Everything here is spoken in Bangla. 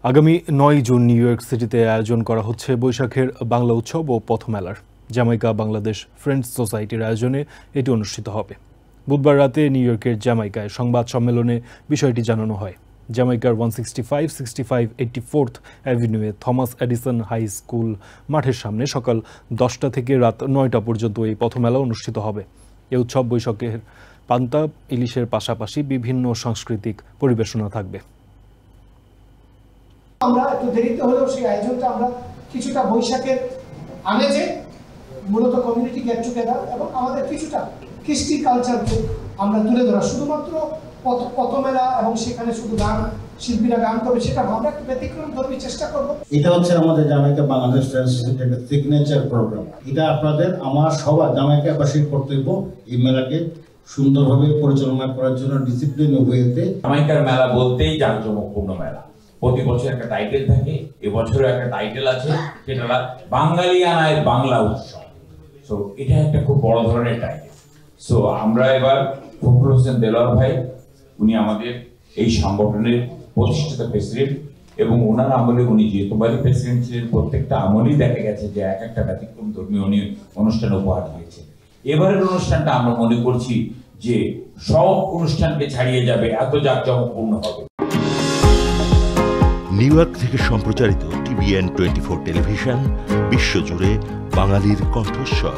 আগামী ৯ জুন নিউ ইয়র্ক সিটিতে আয়োজন করা হচ্ছে বৈশাখের বাংলা উৎসব ও পথমেলার। জামাইকা বাংলাদেশ ফ্রেন্ডস সোসাইটির আয়োজনে এটি অনুষ্ঠিত হবে। বুধবার রাতে নিউ ইয়র্কের জামাইকায় সংবাদ সম্মেলনে বিষয়টি জানানো হয়। জামাইকার 165, 65, 84th অ্যাভিনিউয়ে থমাস এডিসন হাই স্কুল মাঠের সামনে সকাল 10টা থেকে রাত 9টা পর্যন্ত এই পথমেলা অনুষ্ঠিত হবে। এই উৎসব বৈশাখের পান্তা ইলিশের পাশাপাশি বিভিন্ন সাংস্কৃতিক পরিবেশনা থাকবে। আমরা একটু দেরিতে হলেও সেই আয়োজনটা আমরা কিছুটা বৈশাখের আমেজে মূলত কমিউনিটি গেট টুগেদার এবং আমাদের কিছুটা কৃষ্টি কালচারকে আমরা তুলে ধরা, শুধুমাত্র পথমেলা এবং সেখানে শুধু গান শিল্পীরা গান করবে সেটা আমরা একটু ব্যতিক্রম ধর্মী চেষ্টা করব। এটা হচ্ছে আমাদের জামাইকা বাংলাদেশ ফ্রেন্ডস সোসাইটির একটা সিগনেচার প্রোগ্রাম। এটা আপনাদের আমার সবার জামাইকাবাসীর কর্তব্য এই মেলাকে সুন্দরভাবে পরিচালনা করার জন্য ডিসিপ্লিন ওয়েতে। জামাইকার মেলা বলতেই জাঁকজমকপূর্ণ মেলা। প্রতি বছর একটা টাইটেল থাকে, এবছরও একটা টাইটেল আছে, যেটা বাঙালিয়ানায় বাংলা উৎসব। সো এটা একটা খুব বড় ধরনের টাইটেল। সো আমরা এবার ফখরুল হোসেন দেলোয়ার ভাই, উনি আমাদের এই সংগঠনের প্রতিষ্ঠিত প্রেসিডেন্ট এবং ওনার আমলে উনি যেহেতুবারই প্রেসিডেন্ট ছিলেন, প্রত্যেকটা আমলেই দেখা গেছে যে এক একটা ব্যতিক্রম ধর্মীয় অনুষ্ঠান উপহার দিয়েছে। এবারের অনুষ্ঠানটা আমরা মনে করছি যে সব অনুষ্ঠানকে ছাড়িয়ে যাবে, এত জাঁকজমকপূর্ণ হবে। নিউ ইয়র্ক থেকে সম্প্রচারিত TVN 24 টেলিভিশন বিশ্বজুড়ে বাঙালির কণ্ঠস্বর।